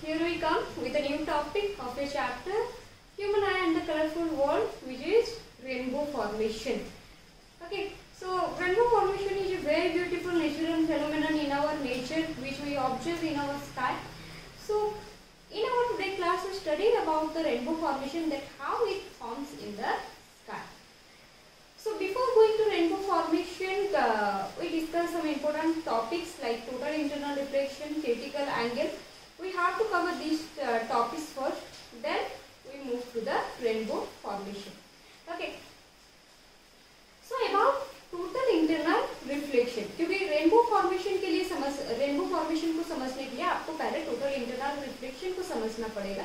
here we come with a new topic of a chapter, Human Eye and the Colorful World, which is rainbow formation. Okay, so rainbow formation is a very beautiful natural phenomenon in our nature which we observe in our sky. So in our today class we studied about the rainbow formation, that how it forms in the sky. So before going to rainbow formation, we discussed some important topics like total internal reflection, critical angle. We have to cover these topics first, then we move to the rainbow formation. Okay. So about total internal reflection, क्योंकि rainbow formation के लिए rainbow formation को समझने के लिए आपको पहले total internal reflection को समझना पड़ेगा.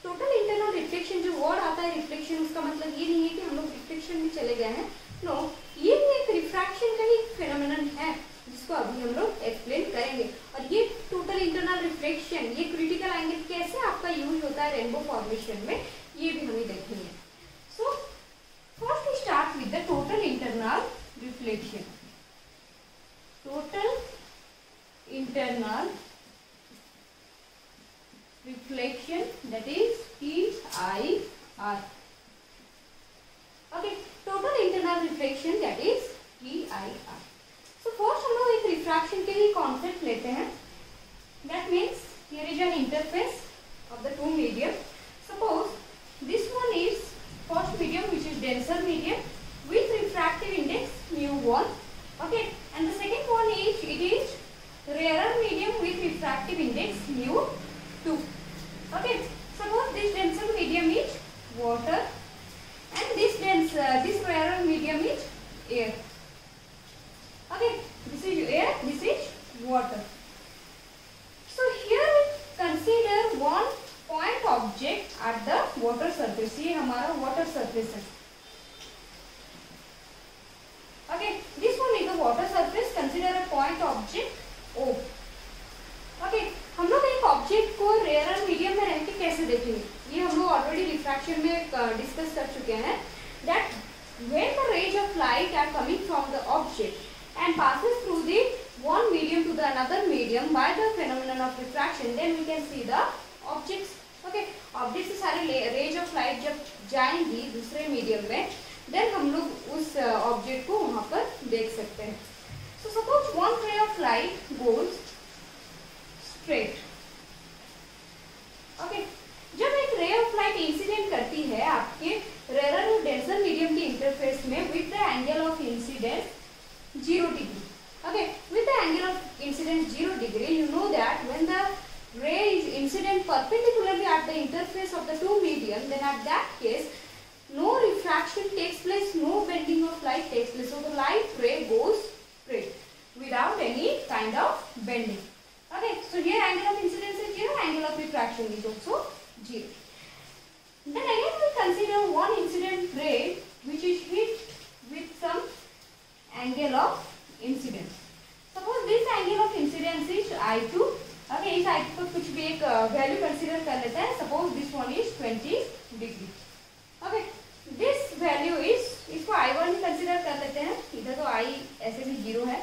टोटल इंटरनल रिफ्लेक्शन जो वर्ड आता है रिफ्लेक्शन, उसका मतलब ये नहीं है कि हम लोग रिफ्लेक्शन में चले गए हैं. नो, ये भी एक रिफ्रैक्शन का ही फेनोमेनन है जिसको अभी हम लोग एक्सप्लेन करेंगे. और ये टोटल इंटरनल रिफ्लेक्शन, ये क्रिटिकल एंगल कैसे आपका यूज होता है रेनबो फॉर्मेशन में, ये भी हमें देखेंगे. So first we start with the total internal reflection. Total internal reflection, that is TIR. Okay, total internal reflection, that is TIR. So first हम लोग एक रिफ्रैक्शन के लिए कॉन्सेप्ट लेते हैं. That means here is an interface of the two medium. Suppose this one is first medium, which is denser medium with refractive index mu1, okay, and the second one is it is rarer medium with refractive index mu2. Okay, suppose this denser medium is water and this rarer medium is air. Okay, this is air, this is water. So here consider one point object at the water surface. ये हमारा water surface है. Okay, this one is the water surface. Consider a point object O. Okay, हम लोग एक object को rare medium में रह के कैसे देखेंगे, ये हम लोग ऑलरेडी रिफ्रैक्शन में डिस्कस कर चुके हैं. That when the rays of light are coming from the object and passes through the one medium to the another medium by the phenomenon of refraction, then we can see the objects. Okay, object से सारे raise of light जब जाएंगी दूसरे medium में, then हम लोग उस object को वहां पर देख सकते हैं. So suppose one ray of light goes straight. Okay, जब एक रे ऑफ लाइट इंसिडेंट करती है आपके रेयर और डेंसर मीडियम के इंटरफेस में with the angle of incidence 0 degree. Okay, with the angle of incidence 0 degree, you know that when the ray is incident perpendicularly at the interface of the two medium, then at that case no refraction takes place, no bending of light takes place. So the light ray goes straight without any kind of bending. Okay, so here angle of incidence is 0, angle of refraction is also 0. Then again we consider one incident ray which is hit with some angle of incidence. Suppose this angle of incidence is I2. Okay, इस I2 पर कुछ भी एक value consider कर लेते हैं. Suppose this one is 20 degree. Okay, this value is, इसको I1 consider कर लेते हैं. इधर तो I ऐसे भी 0 है,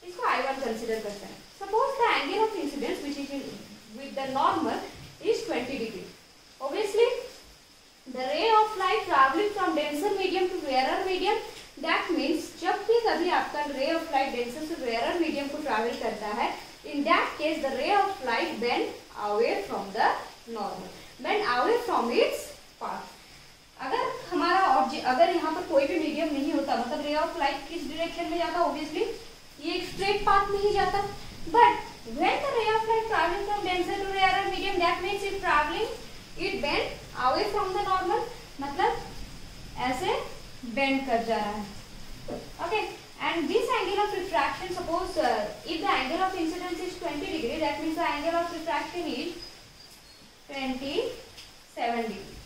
इसको I1 कंसीडर करते हैं. Suppose the angle of incidence which is with the normal is 20 degree. Obviously the ray of light travelling from denser medium to rare medium, that means जब भी कभी आपका रे ऑफ लाइट डेंसर से rare medium को travel करता है, in that case the ray of light bend away from the normal, bend away from its path. अगर हमारा ऑब्जेक्ट, अगर यहाँ पर कोई भी मीडियम नहीं होता, मतलब रे ऑफ लाइट किस डायरेक्शन में जाता, ऑब्वियसली ये एक स्ट्रेट पाथ में ही जाता. But when the ray of light traveling from denser to rarer medium, that means it traveling, it bend away from the normal, मतलब ऐसे बेंड कर जा रहा है. Okay, and this angle of refraction, suppose if the angle of incidence is 20 degree, that means the angle of refraction is 27 degree.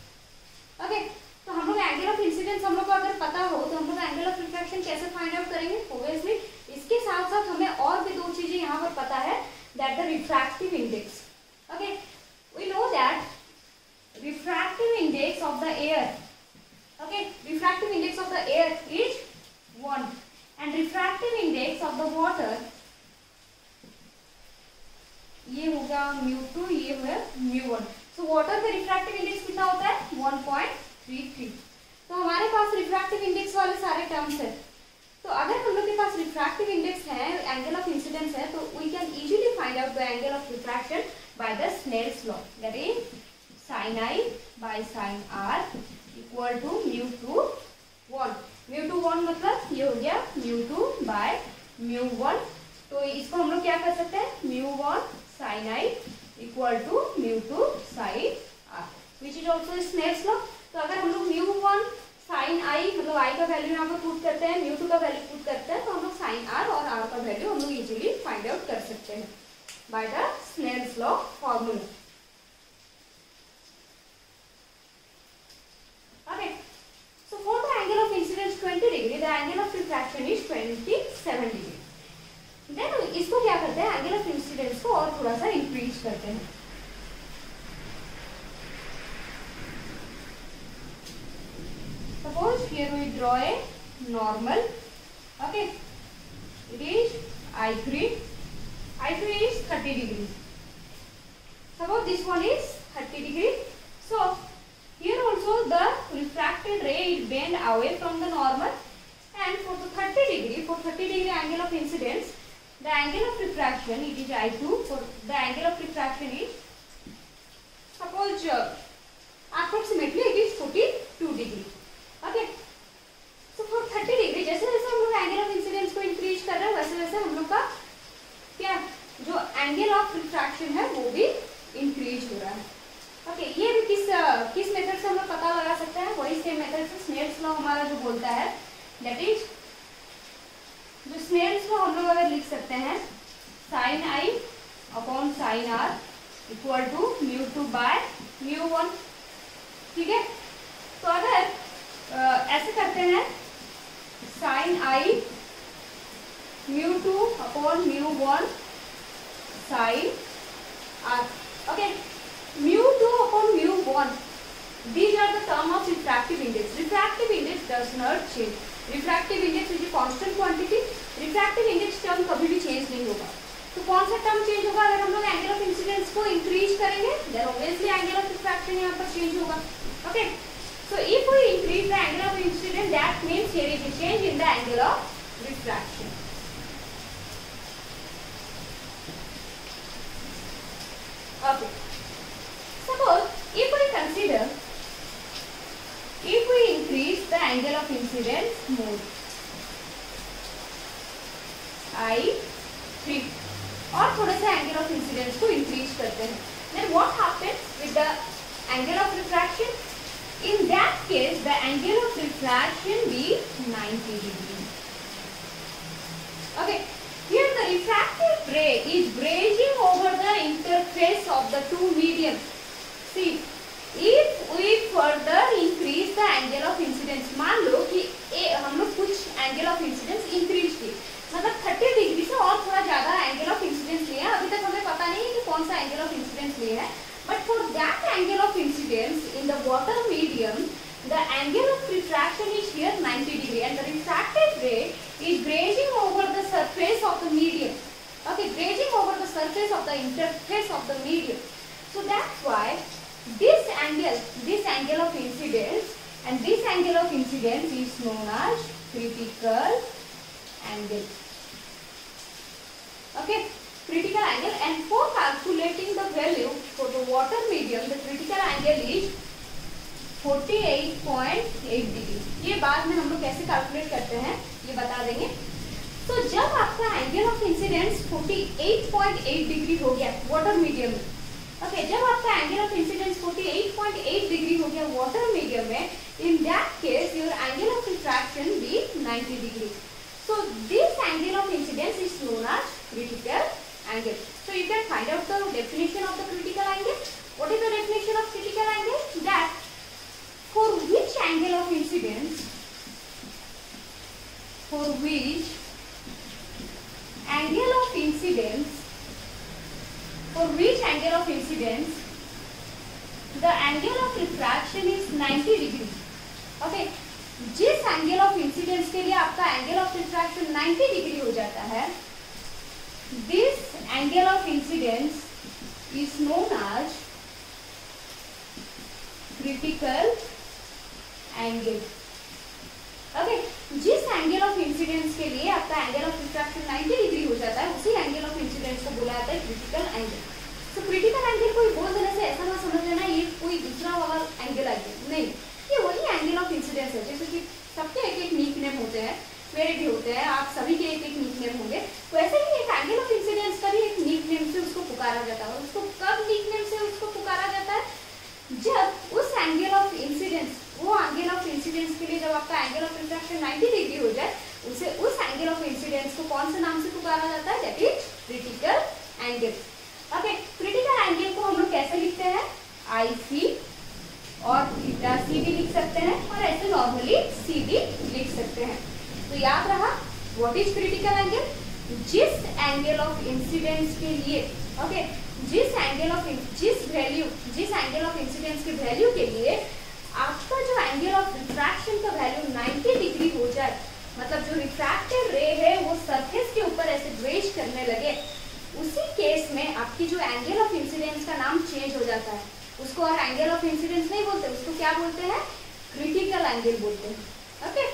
Okay, तो हम लोग angle of incidence हम लोग को अगर पता हो तो हम लोग एंगल ऑफ रिफ्रैक्शन कैसे फाइंड आउट करेंगे. ऑब्वियसली इसके साथ साथ हमें और भी दो चीजें यहाँ पर पता है, that the refractive index. Okay, we know that refractive index of the air, okay, refractive index of the air is 1 and refractive index of the water, ये हो गया μ2, ये है μ1। सो वाटर का रिफ्रैक्टिव इंडेक्स कितना होता है 1.33। तो हमारे पास रिफ्रैक्टिव इंडेक्स वाले सारे टर्म्स है। तो अगर हम लोग के पास रिफ्रैक्टिव इंडेक्स है, एंगल ऑफ इंसिडेंस है, तो we can easily find out the angle of refraction by the Snell's law, that is sin I by sin R equal to μ2 1 मतलब ये हो गया μ2 by μ1। तो इसको हम लोग क्या कर सकते हैं μ1 sin I equal to μ2 sin R which is also Snell's law. तो अगर हम लोग μ1 sin I मतलब I का वैल्यू यहाँ पर पुट करते हैं, μ2 का वैल्यू पुट करते हैं, तो हम लोग sin R और R का वैल्यू हम लोग इजीली फाइंड आउट कर सकते हैं by the Snell's law formula. Okay, so for the angle of incidence 20 degree, the angle of refraction is 27 degree. Then इसको क्या करते हैं, angle of incidence को और थोड़ा सा इंक्रीज करते हैं। Suppose here we draw a normal. Okay, it is I3. I3 is 30 degree. Suppose this one is 30 degree. So here also the refracted ray is bent away from the normal, and for the 30 degree angle of incidence, the angle of refraction it is I2. For the angle of refraction is suppose approximately it is 42 degree. Okay, so for 30 degree जैसे जैसे हम लोग angle of incidence को increase कर रहे हैं वैसे वैसे हम लोग का क्या जो एंगल ऑफ रिफ्रैक्शन है वो भी इंक्रीज हो रहा है। ओके, ये भी किस मेथड से हम लोग पता लगा सकते हैं, वही सेम मेथड से स्नेल्स लॉ हमारा जो बोलता है, दैट इज जो स्नेल्स लॉ हम लोग अगर लिख सकते हैं sin I upon sin R equal to μ2 by μ1। ठीक है, तो अगर ऐसे करते हैं sin I μ2 upon μ1 sin R। Okay, μ2 upon μ1, these are the term of refractive index. Refractive index does not change. Refractive index is a constant quantity. Refractive index term कभी भी change नहीं होगा। तो कौन सा term change होगा, अगर हम लोग angle of incidence को increase करेंगे, then obviously angle of refraction यहाँ पर change होगा। Okay, so if we increase the angle of incidence, that means here is a change in the angle of refraction. Okay. Suppose if we increase the angle of incidence more I3 और थोड़ा सा angle of incidence को increase करते हैं, then what happens with the angle of refraction? In that case the angle of refraction be 90 degree. Okay, here the refracted ray is grazing over the interface of the two mediums. See, if we further increase the angle of incidence, मान लो कि हम लोग कुछ angle of incidence increase किए, मतलब 30 degree से और थोड़ा ज्यादा angle of incidence लिए हैं, अभी तक हमें पता नहीं है कि कौन सा angle of incidence लिए है, but for that angle of incidence in the water medium, the angle of refraction is here 90 degree, and the refracted ray is grazing over the surface of the medium. Okay, grazing over the surface of the interface of the medium. So that's why this angle of incidence and this angle of incidence is known as critical angle. Okay, critical angle, and for calculating the value for the water medium, the critical angle is 48.8 degree. ये बाद में हम लोग कैसे calculate करते हैं ये बता देंगे। तो जब आपका एंगल ऑफ इंसिडेंस 48.8 डिग्री हो गया वाटर मीडियम में, ओके, जब आपका एंगल ऑफ इंसिडेंस 48.8 डिग्री हो गया वाटर मीडियम में, in that case your angle of refraction be 90 degree. So this angle of incidence is known as critical angle. So you can find out the definition of the critical angle. What is the definition of critical angle? That for which angle of incidence, for which angle of incidence, for which angle of incidence the angle of refraction is 90 degree. Okay, जिस angle of incidence के लिए आपका angle of refraction 90 degree हो जाता है, this angle of incidence is known as critical angle. Okay, जिस angle of incidence के लिए आपका एंगल ऑफ रिफ्रैक्शन 90 डिग्री हो जाता है, उसी एंगल ऑफ इंसिडेंस को बोला जाता है क्रिटिकल एंगल। तो क्रिटिकल एंगल कोई बोल देने से ऐसा ना समझ लेना ये कोई दूसरा वाला एंगल आ गया, नहीं, ये वही एंगल ऑफ इंसिडेंस है। जैसे कि सबके एक एक निक नेम होते हैं, मेरे भी होते हैं, आप सभी के एक एक निक नेम होंगे, वैसे ही एक एंगल ऑफ इंसिडेंस का भी एक निक नेम से उसको पुकारा जाता है। उसको कब निक नेम से उसको पुकारा जाता है? जब उस एंगल ऑफ इंसिडेंस, वो एंगल ऑफ इंसिडेंस के लिए जब आपका एंगल ऑफ रिफ्रैक्शन 90 डिग्री हो जाए, उसे उस एंगल ऑफ इंसिडेंस को कौन से नाम से पुकारा जाता है? That is critical angle. Okay, critical angle को हम लोग कैसे लिखते हैं? IC और थीटा C भी लिख सकते हैं, और ऐसे नॉर्मली C भी लिख सकते हैं। तो याद रहा, व्हाट इज क्रिटिकल एंगल? जिस एंगल ऑफ इंसिडेंस के लिए, ओके, जिस एंगल ऑफ इंसिडेंस की वैल्यू के लिए आपका जो एंगल ऑफ रिफ्रैक्शन का वैल्यू 90 डिग्री हो जाए, मतलब जो रिफ्रैक्टेड रे है वो सरफेस के ऊपर ऐसे ग्रेज करने लगे, उसी केस में आपकी जो एंगल ऑफ इंसिडेंस का नाम चेंज हो जाता है। उसको और एंगल ऑफ इंसिडेंस नहीं बोलते, उसको क्या बोलते हैं? क्रिटिकल एंगल बोलते हैं। Okay,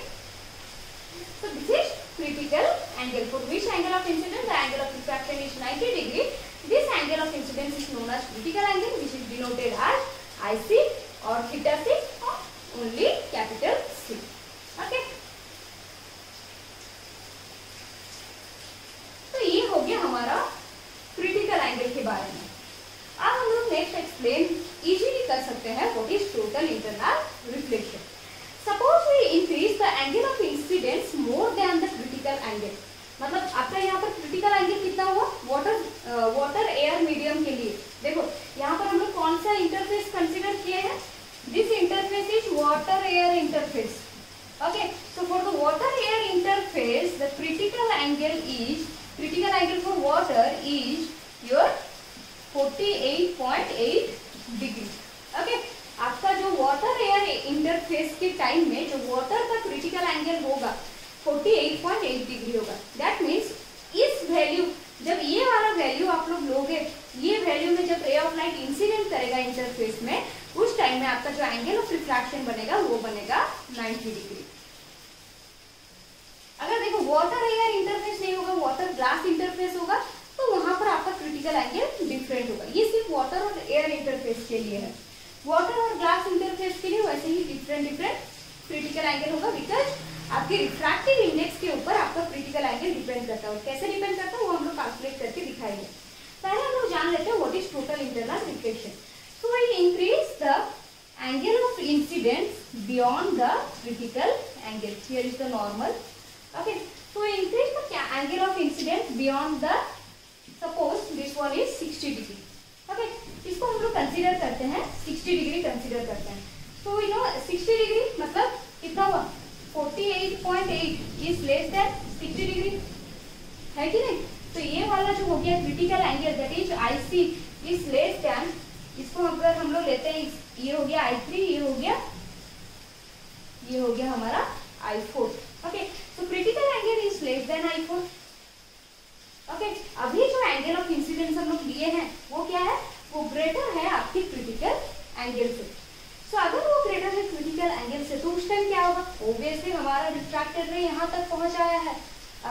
so this is critical angle for which angle of incidence the angle of refraction is 90 degree. This angle of incidence is known as critical angle, which is denoted as IC or theta C or only capital C. Okay. तो ये हो गया हमारा critical angle के बारे में। अब हम लोग नेक्स्ट एक्सप्लेन इजीली कर सकते हैं what is total internal reflection. Suppose we increase the angle of incidence more than the critical angle, मतलब आपका यहाँ पर क्रिटिकल एंगल कितना हुआ? वाटर एयर मीडियम के लिए देखो, यहाँ पर हम लोग कौन सा इंटरफेस कंसीडर किए हैं? This interface is water air interface. Okay, so for the water air interface the critical angle for water is your 48.8 degree. Okay, आपका जो वाटर एयर इंटरफेस के टाइम में जो वाटर का क्रिटिकल एंगल होगा 48.8 degree होगा। दैट मीन्स इस value, जब ये वाला वैल्यू आप लोग लोगे, ये वैल्यू में जब रे ऑफ लाइट इंसिडेंट करेगा इंटरफेस में, उस टाइम में आपका जो एंगल ऑफ रिफ्रैक्शन बनेगा वो बनेगा 90 डिग्री। अगर देखो वाटर एयर इंटरफेस नहीं होगा, वाटर ग्लास इंटरफेस होगा, तो वहां पर आपका क्रिटिकल एंगल डिफरेंट होगा। ये सिर्फ वाटर और एयर इंटरफेस के लिए है। वाटर और ग्लास इंटरफेस के लिए वैसे ही डिफरेंट क्रिटिकल एंगल होगा, बिकॉज आपके रिफ्रैक्टिव इंडेक्स के ऊपर आपका क्रिटिकल एंगल डिपेंड करता है। कैसे डिपेंड करता है वो हम लोग कैलकुलेट करके दिखाएंगे। पहले हम लोग जान लेते हैं what is total internal reflection. So we increase the angle of incidence beyond the critical angle. Here is the normal. Okay, so increase the angle of incidence beyond the, suppose this one is 60 degree. Okay, इसको हम लोग consider करते हैं 60 degree consider करते हैं। तो you know 60 degree मतलब कितना हुआ? 48.8 इज लेस देन 60 डिग्री, है कि नहीं? तो ये वाला जो हो गया critical angle that is IC is less then, इसको अगर हम लोग लेते हैं, ये हो गया I3, ये हो गया हमारा I4। ओके, तो critical angle is less then I4। Okay, अभी जो एंगल ऑफ इंसिडेंस हम लोग लिए हैं वो क्या है? वो ग्रेटर है आपकी क्रिटिकल एंगल से। सो अगर वो ग्रेटर है क्रिटिकल एंगल से, तो उस टाइम क्या होगा? ऑब्वियसली हमारा रिफ्रैक्टेड रे यहाँ तक पहुंच आया है।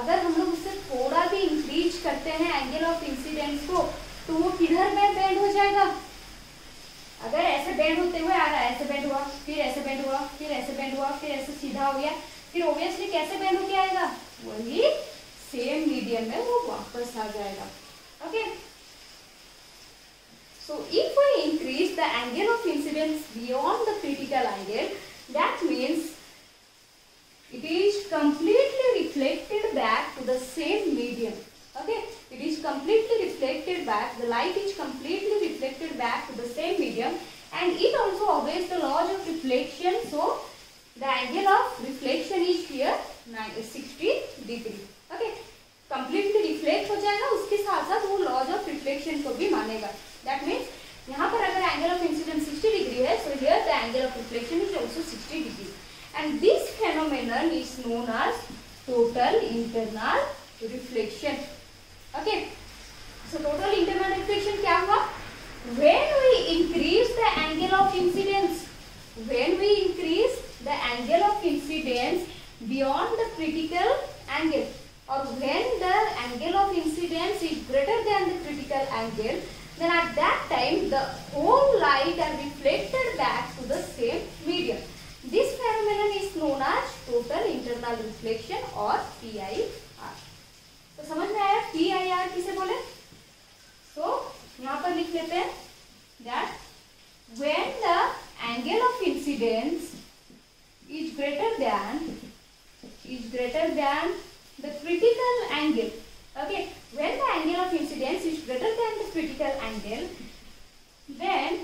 अगर हम लोग उससे थोड़ा भी इंक्रीज करते हैं एंगल ऑफ इंसिडेंस को, तो वो किधर में बेंड हो जाएगा? अगर ऐसे बेंड होते हुए आ रहा है, ऐसे बेंड हुआ, फिर ऐसे बेंड हुआ, फिर ऐसे बेंड हुआ, फिर ऐसे सीधा हो गया, फिर ऑब्वियसली कैसे बेंड होके आएगा? वही सेम मीडियम में वो वापस आ जाएगा। Okay, so if we increase the angle of incidence beyond the critical angle, that means it is completely reflected back to the same medium. Okay, it is completely reflected back, the light is completely reflected back to the same medium, and it also obeys the laws of reflection. So the angle of reflection is here 60 degree. Okay, completely reflect हो जाएगा, उसके साथ साथ वो laws of reflection को भी मानेगा। That means यहाँ पर अगर एंगल ऑफ इंसिडेंस 60 डिग्री है, so here the angle of reflection is also 60 degree, and this phenomenon is known as total internal reflection. Okay, so total internal reflection क्या हुआ? angle, then at that time the whole light are reflected back to the same medium. This phenomenon is known as total internal reflection or TIR. तो समझ में आया TIR किसे बोले? So यहाँ पर लिख लेते हैं that when the angle of incidence is greater than the critical angle. Okay, when the angle of incidence is greater than the critical angle, then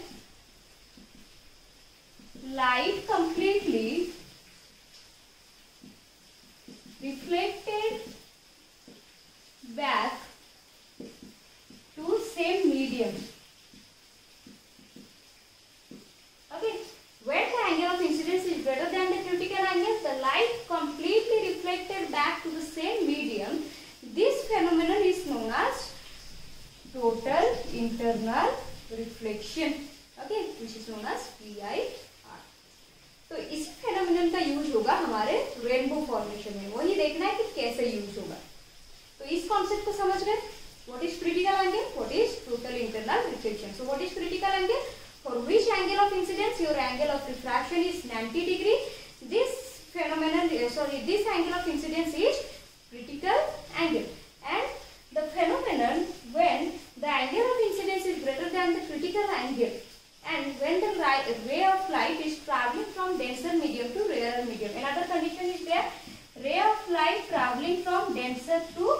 light completely reflected back to same medium. Okay, when the angle of incidence is greater than the critical angle, the light completely reflected back to the same medium. This phenomenon is known as total internal reflection. Okay, which is known as TIR. तो इस phenomenon का use होगा हमारे rainbow formation में, वही देखना है कि कैसे यूज होगा। तो इस कॉन्सेप्ट को समझ गए। What is critical angle, what is total internal reflection. So what is critical angle? For which angle of incidence your angle of refraction is 90 degree, this phenomenon this angle of incidence is critical angle. And the phenomenon when the angle of incidence is greater than the critical angle, and when the ray of light is traveling from denser medium to rarer medium. Another condition is there, ray of light traveling from denser to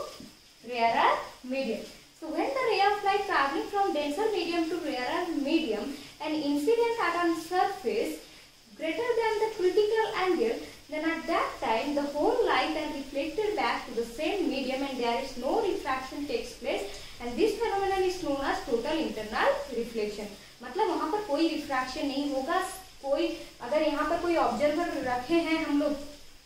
rarer medium. So when the ray of light traveling from denser medium to rarer medium and incident at a surface greater than the critical angle, then at that time the whole light are reflected back to the same medium and there is no refraction takes place, and this phenomenon is known as total internal reflection. मतलब वहाँ पर कोई refraction नहीं होगा। कोई अगर यहाँ पर कोई ऑब्जर्वर रखे हैं हम लोग,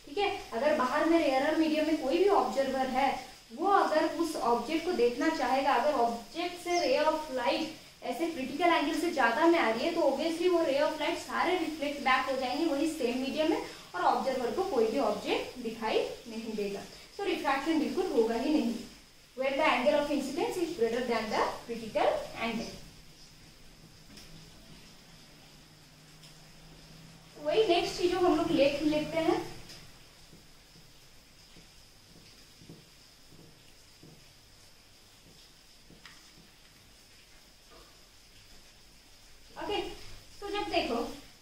ठीक है, अगर बाहर में रेयरर मीडियम में कोई भी ऑब्जर्वर है, वो अगर उस ऑब्जेक्ट को देखना चाहेगा, अगर ऑब्जेक्ट से रे ऑफ लाइट ऐसे क्रिटिकल एंगल से ज्यादा में आ रही है, तो ऑब्वियसली वो रे ऑफ लाइट सारे रिफ्लेक्ट बैक हो जाएंगे वही सेम मीडियम में, और ऑब्जर्वर को कोई भी ऑब्जेक्ट दिखाई नहीं देगा। सो रिफ्रैक्शन बिल्कुल होगा ही नहीं when the angle of incidence is greater than the critical angle. वही नेक्स्ट चीजों हम लोग लेते हैं। ओके, तो जब देखो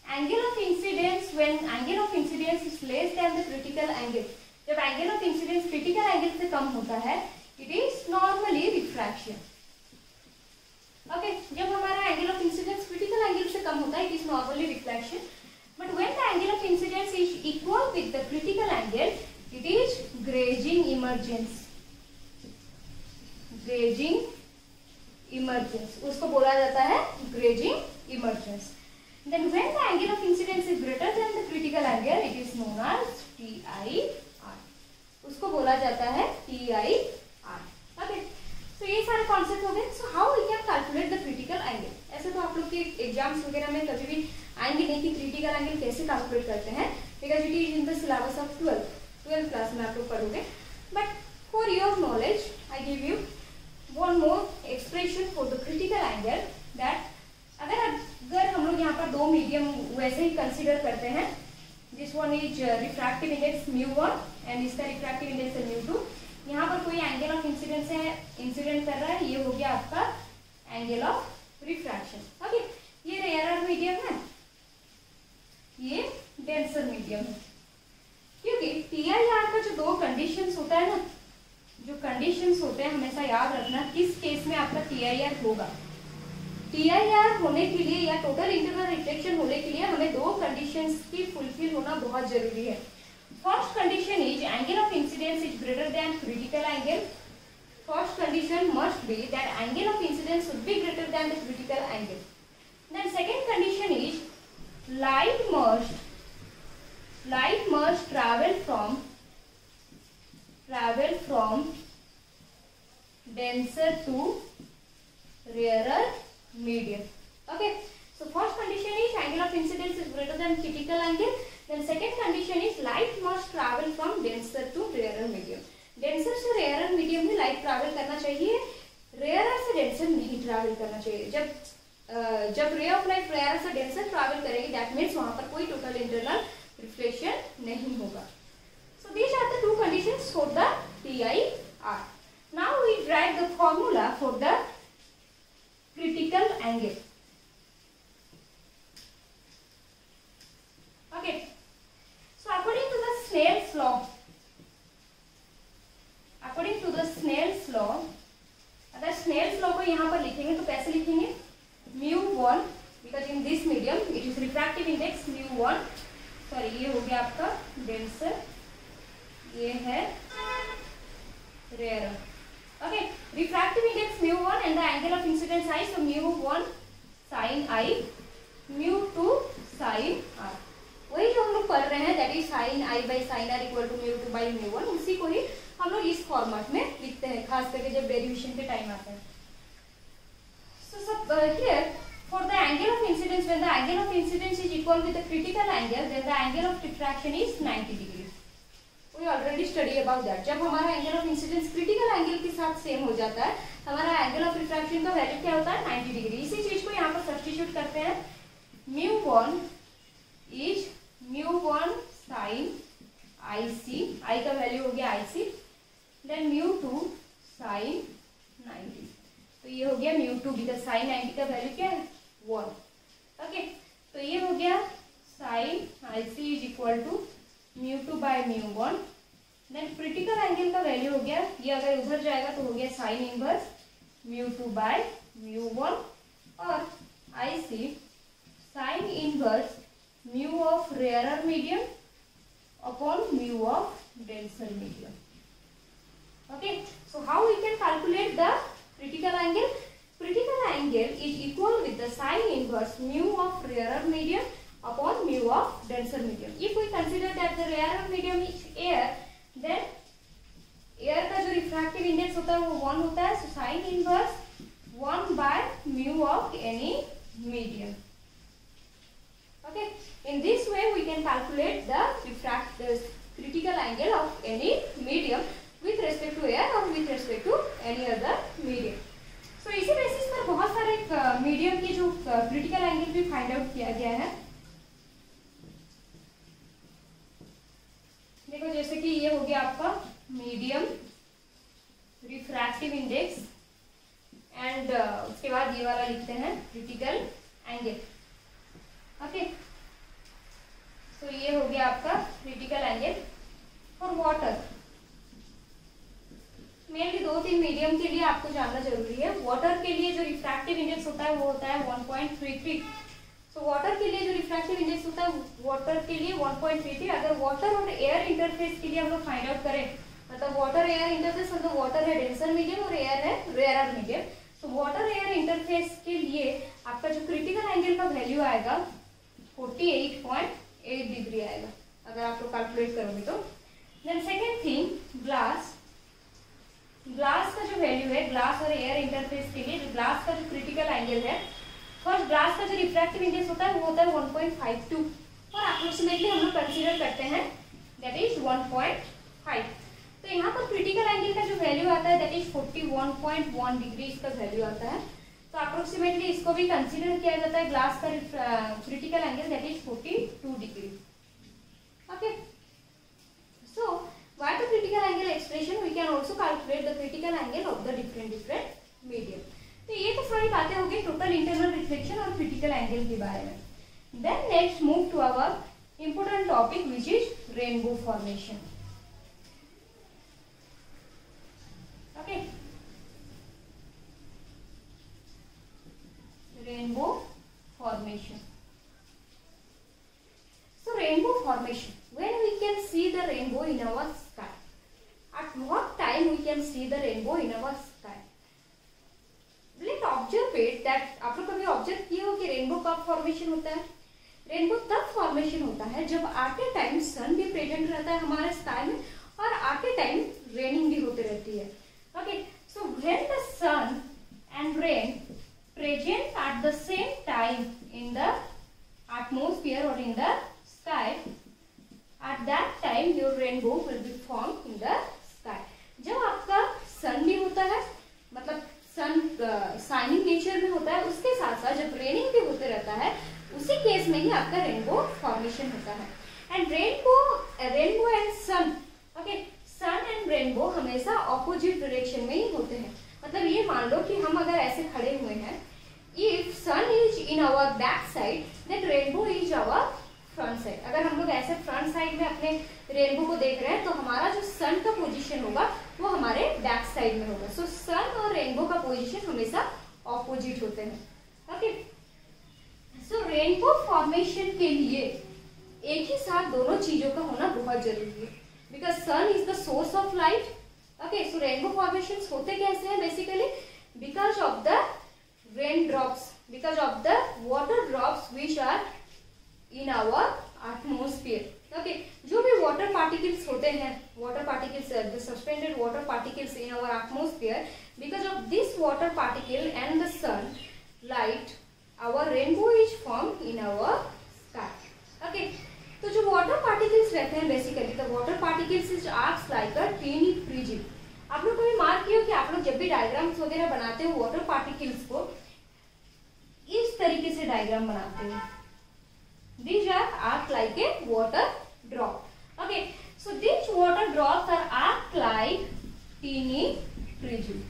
angle of incidence, when angle of incidence is less than the critical angle, जब angle of incidence critical angle से कम होता है, it is normally refraction. Okay, जब हमारा angle of incidence critical angle से कम होता है, it is normally reflection. But when the angle of incidence is equal with the critical angle, it is grazing emergence. Grazing emergence, उसको बोला जाता है grazing emergence. Then when the angle of incidence is greater than the critical angle, it is known as TIR. उसको बोला जाता है TIR. Okay, तो ये सारे कॉन्सेप्ट हो गए। So how we can calculate the critical angle? ऐसे तो आप लोग के एग्जाम्स वगैरह में कभी भी आएंगे नहीं कि क्रिटिकल एंगल कैसे कैलकुलेट करते हैं, because it is in the syllabus of 12th class में आप लोग पढ़ोगे। But for your knowledge I give you one more expression for the critical angle, that अगर हम लोग यहाँ पर दो मीडियम वैसे ही कंसिडर करते हैं, this one is refractive index μ1 and इसका रिफ्रैक्टिव इंडेक्स है μ2। यहाँ पर कोई एंगल ऑफ इंसिडेंस है, इंसिडेंट कर रहा है, ये हो गया आपका एंगल ऑफ रिफ्रैक्शन। ओके, ये रेयरर मीडियम है, ये डेंसर मीडियम है। क्योंकि TIR का जो दो कंडीशंस होता है ना, जो कंडीशंस होते हैं हमेशा याद रखना किस केस में आपका TIR होगा। TIR होने के लिए या टोटल इंटरनल रिफ्लेक्शन होने के लिए हमें दो कंडीशंस की फुलफिल होना बहुत जरूरी है। First condition is angle of incidence is greater than critical angle. First condition must be that angle of incidence should be greater than the critical angle. Then second condition is light must travel from denser to rarer medium. Okay, so first condition is angle of incidence is greater than critical angle. Then second condition is light must travel from denser to rarer medium. denser से rarer medium में light travel करना चाहिए, rarer से denser नहीं travel travel करना चाहिए। जब ray of light rare से डेंसर ट्रैवल करेगी, दैट मीन्स वहां पर कोई टोटल इंटरनल रिफ्लेक्शन नहीं होगा। So these are the two conditions for the PIR। Now we write the formula for the critical angle. Okay, so according to the Snell's law, अगर Snell's law को यहाँ पर लिखेंगे तो कैसे लिखेंगे? μ1, because in this medium it is refractive index μ1, sorry ये हो गया आपका डेंसर, ये है rare. Okay, refractive index μ1 and the angle of incidence I, so μ1 sin I, μ2 sin R। वही जो हम लोग पढ़ रहे हैं, that is sin I by sin R equal to μ2 by μ1, उसी को ही हम लोग इस फॉर्मेट में लिखते हैं, खास करके जब डेरिवेशन के टाइम आता है। सो सब here for the angle of incidence, when the angle of incidence is equal with the critical angle, then the angle of diffraction is 90 degree. We already study about that. जब हमारा angle of incidence critical angle के साथ same हो जाता है, हमारा angle of refraction का value क्या होता है? 90 डिग्री। इसी चीज को यहाँ पर सब्स्टिट्यूट करते हैं, μ1 इज μ1 sin IC, I का वैल्यू हो गया IC, देन μ2 sin 90, तो ये हो गया μ2, बिकॉज sin 90 का वैल्यू क्या है? 1। ओके, तो ये हो गया sin IC is equal to μ2 by μ1, then critical angle का वैल्यू हो गया, ये अगर उधर जाएगा तो हो गया sin इनवर्स μ2 बाय μ1, और IC sin inverse mu of rarer medium upon mu of denser medium। Okay, so how we can calculate the critical angle? Critical angle is equal with the sin inverse mu of rarer medium upon mu of denser medium। If we consider that the rarer medium is air, then air का जो refractive index होता है वो 1 होता है, so sin inverse 1 by mu of any medium। Okay, in this way we can calculate the critical angle of any medium with respect to air or with respect to any other medium। So इसी basis पर बहुत सारे medium के जो critical angle भी find out किया गया है। देखो जैसे कि ये हो गया आपका मीडियम रिफ्रैक्टिव इंडेक्स, एंड उसके बाद ये वाला लिखते हैं क्रिटिकल एंगल। ओके, तो ये हो गया आपका critical angle for water. Mainly 2-3 medium के लिए आपको जानना जरूरी है। वाटर के लिए जो रिफ्रैक्टिव इंडेक्स होता है वो होता है 1.33। सो वाटर के लिए जो रिफ्रैक्टिव इंडेक्स होता है वाटर के लिए 1.33। अगर वाटर और एयर इंटरफेस के लिए हम लोग फाइंड आउट करें, मतलब वाटर एयर इंटरफेस, मतलब वाटर है डेंसर मीडियम और एयर है रेयर मीडियम, तो वाटर एयर इंटरफेस के लिए आपका जो क्रिटिकल एंगल का वैल्यू आएगा 48.8 डिग्री आएगा, अगर आप लोग कैलकुलेट करोगे तो। देन सेकेंड थिंग, ग्लास का जो वैल्यू है, ग्लास और एयर इंटरफेस के लिए जो ग्लास का जो क्रिटिकल एंगल है, फर्स्ट ग्लास का जो रिफ्रैक्टिव इंडेक्स होता है वो होता है 1.52, और अप्रोक्सीमेटली हम लोग कंसीडर करते हैं दैट इज 1.5। तो यहाँ पर क्रिटिकल एंगल का जो वैल्यू आता है दैट इज 41.1 डिग्री इसका वैल्यू आता है। तो अप्रोक्सीमेटली इसको भी कंसीडर किया जाता है ग्लास का critical angle that is 42 degree. Okay, so what the critical angle expression, we can also calculate the critical angle of the different medium. तो ये तो सारी बातें हो गई टोटल इंटरनल रिफ्लेक्शन और क्रिटिकल एंगल के बारे में। Then next move to our important topic which is rainbow formation. Okay, rainbow formation. So rainbow formation, when we can see the rainbow in our sky, at what time we can see the rainbow in our sky? Let's observe it that आप लोग कभी observe किए हो कि rainbow कब formation होता है? Rainbow तब फॉर्मेशन होता है जब आते टाइम सन भी प्रेजेंट रहता है हमारे स्काई में, और आते टाइम रेनिंग भी होती रहती है। Okay, so when the sun and rain present at the same time in the atmosphere or in the sky, at that time your rainbow will be formed in the sky। जब आपका सन भी होता है, मतलब सन शाइनिंग नेचर में होता है, उसके साथ साथ जब रेनिंग भी होते रहता है उसी केस में ही आपका रेनबो फॉर्मेशन होता है। And rainbow and sun, okay, sun and rainbow हमेशा ऑपोजिट डायरेक्शन में ही होते हैं। मतलब ये मान लो कि हम अगर ऐसे खड़े हुए हैं, if sun is in our back side then rainbow is our front side. अगर हम लोग ऐसे फ्रंट साइड में अपने रेनबो को देख रहे हैं तो हमारा जो सन का पोजीशन होगा वो हमारे बैक साइड में होगा। सो सन और रेनबो का पोजीशन हमेशा ऑपोजिट होते हैं। ओके, सो रेनबो फॉर्मेशन के लिए एक ही साथ दोनों चीजों का होना बहुत जरूरी है, because sun is the source of light. Okay, so rainbow formation होते कैसे हैं basically, because of the rain drops, because of the water drops which are in our atmosphere. Okay, जो भी वाटर पार्टिकल्स होते हैं, water particles, the suspended water particles in our atmosphere, because of this water particle and the sun light our rainbow is formed in our sky. Okay, तो जो water particles रहते हैं basically, the water particles is acts like a tiny prism। आप लोग कभी mark किया कि आप लोग जब भी डायग्राम्स वगैरह बनाते हो वाटर पार्टिकल्स को इस तरीके से डायग्राम बनाते हैं। These are act like a water drop. Okay, so these water drops are act like teeny prism.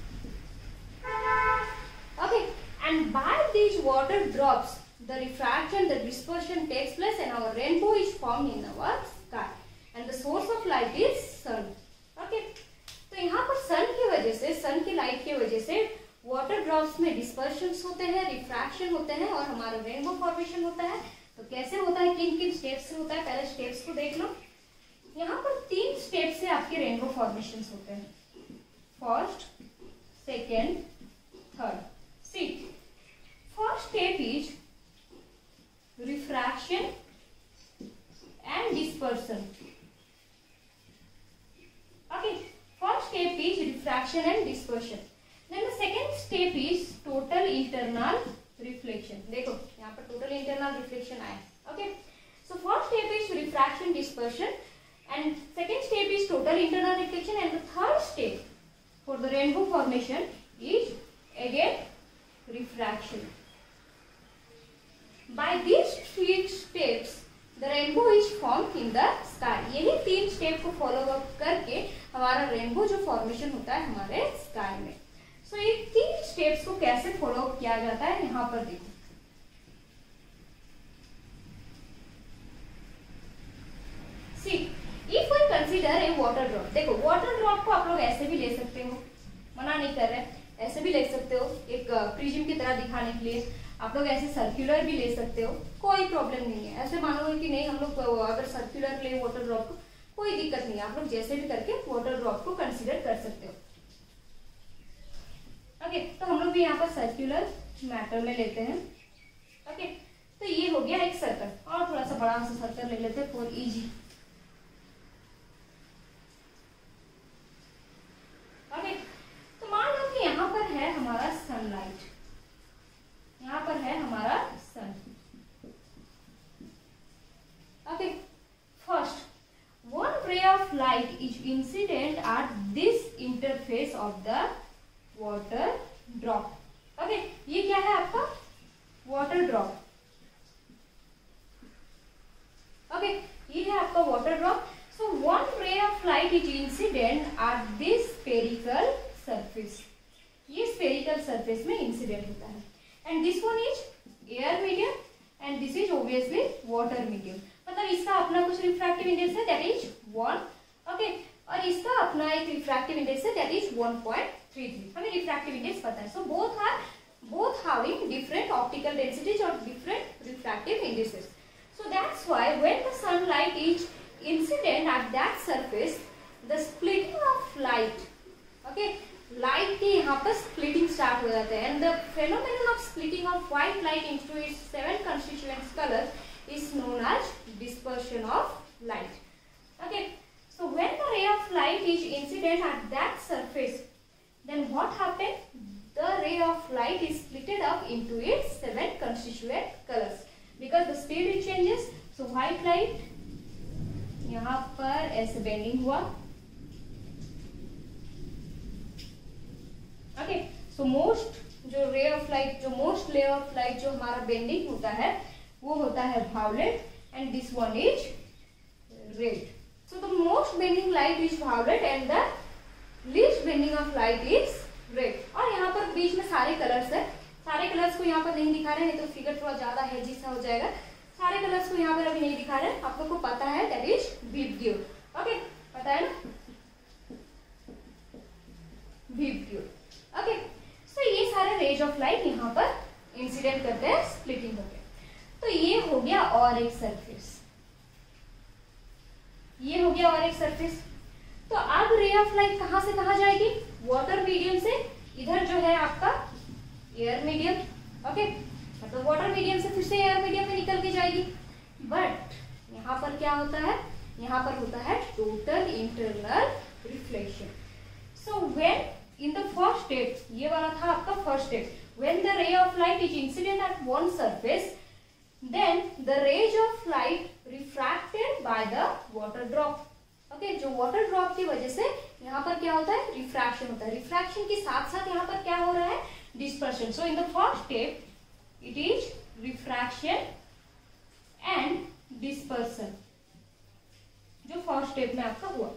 Okay, and by these water drops the refraction, the dispersion takes place and our rainbow is formed in our sky and the source of light is sun. Okay, तो यहाँ पर सन की वजह से, सन की light की वजह से वाटर ड्रॉप्स में डिस्पर्शंस होते हैं, रिफ्रैक्शन होते हैं और हमारा रेनबो फॉर्मेशन होता है। तो कैसे होता है, किन किन स्टेप्स से होता है, पहले स्टेप्स को देख लो। यहाँ पर 3 स्टेप से आपके रेनबो फॉर्मेशन होते हैं, first, second, third. See, first step is refraction and dispersion. Okay, first step is refraction and dispersion. Then the second step is total internal reflection. देखो यहाँ पर total internal reflection आया. Okay. So first step is refraction, dispersion, and second step is total internal reflection, and the third step for the rainbow formation is again refraction. By these 3 steps the rainbow is formed in the sky. यही 3 step को follow up करके हमारा rainbow जो formation होता है हमारे sky में। सो ये 3 स्टेप्स को कैसे फॉलो अप किया जाता है यहाँ पर देखो। See, if we consider a water drop, देखो वाटर ड्रॉप को आप लोग ऐसे भी ले सकते हो, मना नहीं कर रहे, ऐसे भी ले सकते हो एक प्रिज्म की तरह दिखाने के लिए। आप लोग ऐसे सर्कुलर भी ले सकते हो, कोई प्रॉब्लम नहीं है। ऐसे मानोगे कि नहीं हम लोग अगर सर्कुलर ले वाटर ड्रॉप को, कोई दिक्कत नहीं है, आप लोग जैसे भी करके वाटर ड्रॉप को कंसीडर कर सकते हो। ओके, तो हम लोग भी यहाँ पर सर्कुलर मैटर में लेते हैं। ओके, तो ये हो गया एक सर्कल, और थोड़ा सा बड़ा सा सर्कल ले लेते हैं फॉर इजी। ओके, तो मान लो कि यहाँ पर है हमारा सनलाइट, यहाँ पर है हमारा sun. Okay, first one ray of light is incident at this interface of the water drop. Okay, ये क्या है आपका वाटर ड्रॉप। ओके, ये है आपका water drop. So one ray of light is incident at this spherical surface, ये spherical surface में incident होता है। And this one is air medium and this is obviously water medium। मतलब इसका अपना कुछ रिफ्रैक्टिव इंडेक्स है that is 1, ओके, और इसका अपना एक रिफ्रैक्टिव इंडेक्स है that is 1.33। हमें रिफ्रैक्टिव इंडेक्स पता है। So both having different optical densities or different refractive indices। So that's why when the sunlight is incident at that surface, the splitting of light, okay, light के यहाँ पर splitting start हो जाता है and the phenomenon of splitting of white light into its 7 constituent colours is known as dispersion of light. Okay, so when the ray of light is incident at that surface then what happen, the ray of light is splitted up into its 7 constituent colours because the speed it changes. So white light यहाँ पर ऐसे bending हुआ। Okay, सो most जो ray of light, जो most ray of light जो हमारा bending होता है वो होता है violet and this one is red. So the most bending light is violet and the least bending of light is red. और यहाँ पर बीच में सारे कलर्स है, सारे कलर्स को यहाँ पर नहीं दिखा रहे हैं, नहीं तो फिगर थोड़ा ज्यादा हैजी सा हो जाएगा. सारे कलर्स को यहाँ पर अभी नहीं दिखा रहे हैं, आप लोग को पता है दैट इज विबग्योर. ओके, पता है ना, विबग्योर. ओके, सो ये सारे रेज ऑफ लाइट यहाँ पर इंसिडेंट करते हैं, स्प्लिटिंग होते हैं. तो ये हो गया और एक सरफेस, ये हो गया और एक सरफेस. तो अब रे ऑफ लाइट कहां से कहां जाएगी? वाटर मीडियम से इधर जो है आपका एयर मीडियम. ओके, मतलब वाटर मीडियम से फिर से एयर मीडियम में निकल के जाएगी. बट यहाँ पर क्या होता है? यहाँ पर होता है total internal reflection. So when in the first step, ये वाला था आपका first step, when the ray of light is incident eight one surface, then the rays of light refracted by the water drop. Okay, जो water drop की वजह से यहाँ पर क्या होता है? रिफ्रैक्शन होता है. रिफ्रैक्शन के साथ साथ यहाँ पर क्या हो रहा है? Dispersion. So in the first step it is refraction and dispersion, जो फर्स्ट स्टेप में आपका हुआ.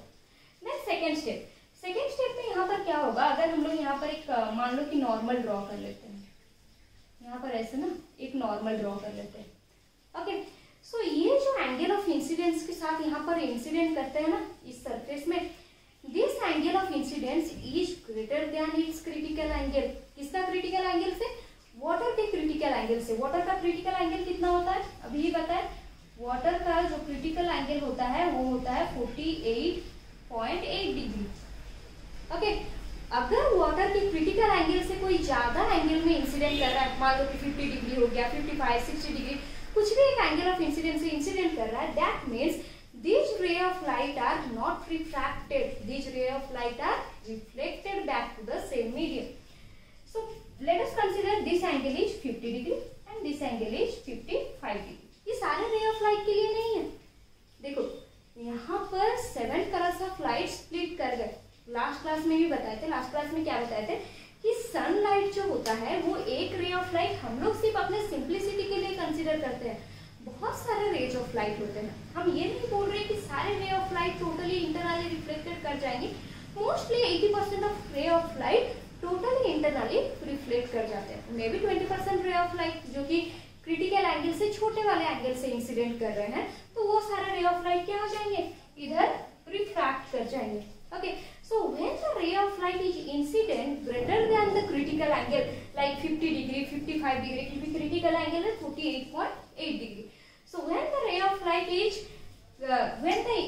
Next second step, second step में यहाँ पर क्या होगा? अगर हम लोग यहाँ पर एक मान लो कि नॉर्मल ड्रॉ कर लेते हैं, यहाँ पर ऐसे ना एक नॉर्मल ड्रॉ कर लेते हैं. ओके, सो ये जो एंगल ऑफ इंसिडेंस के साथ यहाँ पर इंसिडेंट करते हैं ना इस सरफेस में, this angle of incidence is greater then it's critical angle. किसका क्रिटिकल एंगल से? वाटर के क्रिटिकल एंगल से. वाटर का क्रिटिकल एंगल कितना होता है? अभी ही बताए, वाटर का जो क्रिटिकल एंगल होता है वो होता है 48.8 डिग्री. ओके, अगर वाटर के क्रिटिकल एंगल से कोई ज्यादा एंगल में इंसिडेंट कर रहा है, मान लो कि 50 डिग्री हो गया, 55, 60 डिग्री, कुछ भी एक एंगल ऑफ इंसिडेंस से इंसिडेंट कर रहा है, that means these ray of light are not refracted, these ray of light are reflected back to the same medium. So let us consider this angle is 50 degree and this angle is 55 degree. ये सारे ray of light के लिए नहीं है. देखो यहाँ पर 7 colours of light split कर गए. लास्ट क्लास में भी बताए थे, लास्ट क्लास में क्या बताए थे कि सनलाइट जो होता है वो एक रे ऑफ लाइट हम लोग सिर्फ अपने सिंप्लिसिटी के लिए कंसीडर करते हैं. बहुत सारे रेज ऑफ लाइट होते हैं. हम ये नहीं बोल रहे कि सारे रे of light totally internally reflected कर जाएंगे. मोस्टली 80% ऑफ रे of light totally internally reflect कर जाते हैं. मे बी 20% रे ऑफ लाइट जो कि क्रिटिकल एंगल से छोटे वाले एंगल से इंसिडेंट कर रहे हैं, तो वो सारे रे ऑफ लाइट क्या हो जाएंगे? इधर रिफ्रैक्ट कर जाएंगे. Okay, so when the ray of light is incident greater than the critical angle, like 50 degree, 55 degree, क्योंकि critical angle है 48.8 degree. So when the ray of light is, when the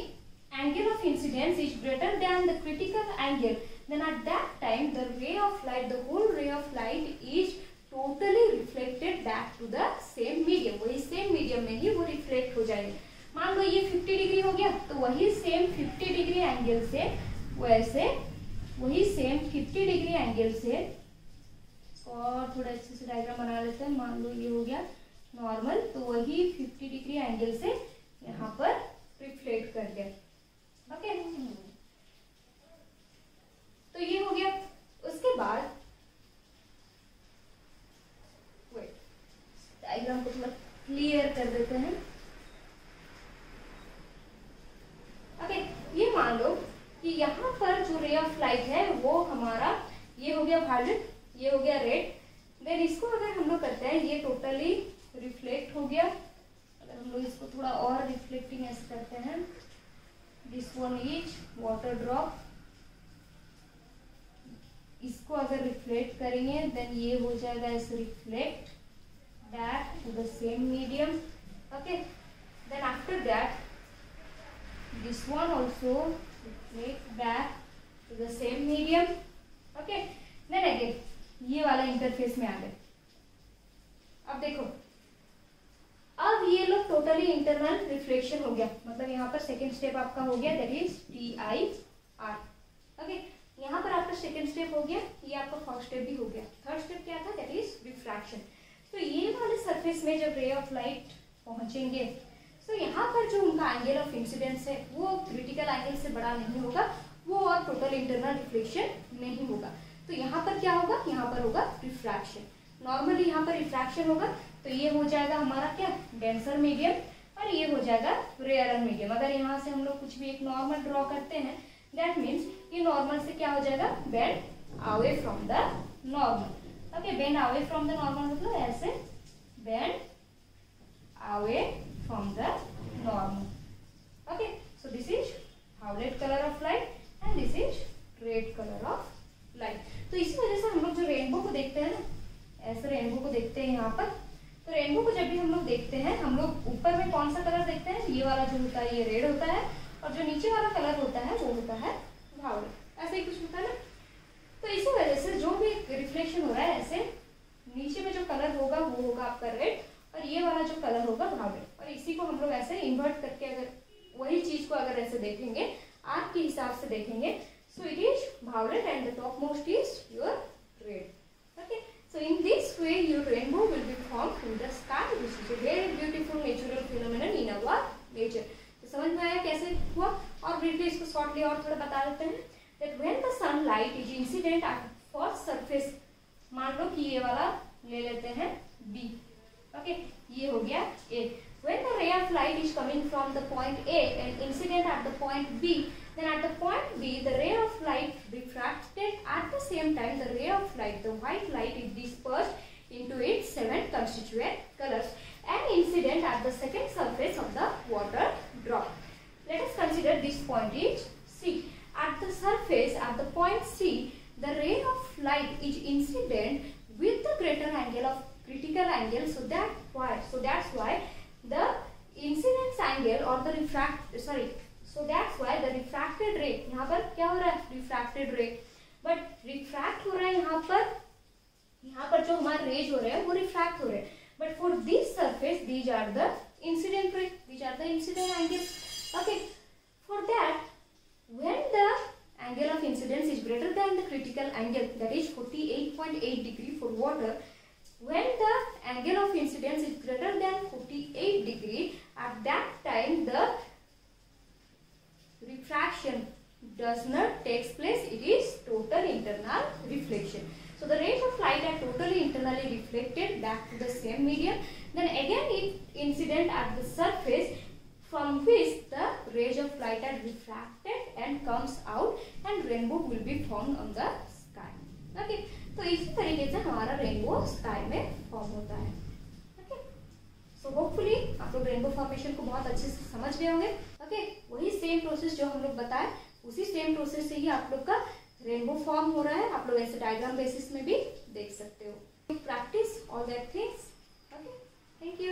angle of incidence is greater than the critical angle, then at that time the ray of light, the whole ray of light is totally reflected back to the same medium. वही same medium में ही वो reflect हो जाएंगे. मान लो ये 50 degree हो गया, तो वही सेम 50 डिग्री एंगल से वैसे वही सेम 50 डिग्री एंगल से, और थोड़ा अच्छे से डायग्राम बना लेते हैं. मान लो ये हो गया नॉर्मल, तो वही 50 डिग्री एंगल से यहाँ पर रिफ्लेक्ट कर गया. ओके, तो ये हो गया. उसके बाद डायग्राम को थोड़ा क्लियर कर देते हैं. ओके, ये मान लो कि यहाँ पर जो रे ऑफ लाइट है वो हमारा ये हो गया वायलेट, ये हो गया रेड. देन इसको अगर हम लोग करते हैं, ये टोटली रिफ्लेक्ट हो गया. अगर हम लोग इसको थोड़ा और रिफ्लेक्टिंग ऐसे करते हैं, this one is water drop. इसको अगर रिफ्लेक्ट करेंगे देन ये हो जाएगा ऐसे reflect back to the same medium. Okay, then after that this one also reflect back to the same medium. Okay, then again ये वाला इंटरफेस में आ गए. अब देखो, अब ये लोग टोटली इंटरनल रिफ्लेक्शन हो गया, मतलब यहाँ पर सेकेंड स्टेप आपका हो गया, दैट इज TIR. ओके, यहाँ पर आपका सेकेंड स्टेप हो गया, ये आपका फर्स्ट स्टेप भी हो गया. थर्ड स्टेप क्या था? That is refraction. तो ये वाले सरफेस में जब रे ऑफ लाइट पहुंचेंगे, तो यहाँ पर जो उनका एंगल ऑफ इंसिडेंस है वो क्रिटिकल एंगल से बड़ा नहीं होगा, वो और टोटल इंटरनल रिफ्लेक्शन नहीं होगा. तो यहाँ पर क्या होगा, यहाँ पर होगा रिफ्रैक्शन। नॉर्मली यहाँ पर रिफ्रैक्शन होगा, तो ये हो जाएगा हमारा क्या, डेंसर मीडियम और ये हो जाएगा रेयरर मीडियम। अगर यहाँ से हम लोग कुछ भी एक नॉर्मल ड्रॉ करते हैं, दैट मीन्स ये नॉर्मल से क्या हो जाएगा, bend away from the normal. Okay, bend away from the normal मतलब ऐसे bend away from the normal. Okay, so this is violet colour of light and this is red colour of light. तो इसी वजह से हम लोग जो rainbow को देखते हैं ना, ऐसे रेनबो को देखते हैं यहाँ पर। तो रेनबो को जब भी हम लोग देखते हैं, हम लोग ऊपर में कौन सा कलर देखते हैं, ये वाला जो होता है ये रेड होता है, और जो नीचे वाला कलर होता है वो होता है वायलेट। ऐसे ही कुछ होता है ना। तो इसी वजह से जो भी रिफ्लेक्शन हो रहा है, ऐसे नीचे में जो कलर होगा वो होगा आपका रेड, और ये वाला जो कलर होगा वायलेट। और इसी को हम लोग ऐसे इन्वर्ट करके अगर वही चीज को अगर ऐसे देखेंगे, आर्क के हिसाब से देखेंगे, so it is violet and the topmost is your red. Okay, so in this way your rainbow will be formed in the sky, which is a very beautiful natural phenomenon in our nature. तो समझ में आया कैसे हुआ? और briefly इसको shortly और थोड़ा बता देते हैं। that when the sunlight is incident at first surface, मान लो कि ये वाला ले लेते हैं B. ओके, ये हो गया A. When the ray of light is coming from the point A and incident at the point B, then at the point B, the ray of light refracted at the same time. The ray of light, the white light, is dispersed into its 7 constituent colors and incident at the second surface of the water drop. Let us consider this point is C. At the surface, at the point C, the ray of light is incident with the greater angle of critical angle. So that's why the incidence angle or the that's why the refracted ray, यहाँ पर क्या हो रहा है, refracted ray, but refract हो रहा है यहाँ पर जो हमारे रेज हो रहे हैं वो refract हो रहे हैं, but for this surface these are the incident ray, these are the incident angle. Okay, for that when the angle of incidence is greater than the critical angle, that is 48.8 degree for water, when the angle of incidence is greater than 48 degree, at that time the refraction does not takes place, it is total internal reflection. So the rays of light are totally internally reflected back to the same medium, then again it incident at the surface from which the rays of light are refracted and comes out, and rainbow will be formed on the sky. Okay, तो इसी तरीके से हमारा rainbow sky में form होता है। Okay, so hopefully आप लोग रेनबो फॉर्मेशन को बहुत अच्छे से समझ गए होंगे। ओके, वही सेम प्रोसेस जो हम लोग बताए, उसी सेम प्रोसेस से ही आप लोग का रेनबो फॉर्म हो रहा है। आप लोग ऐसे डायग्राम बेसिस में भी देख सकते हो। Practice all that things. Okay, thank you.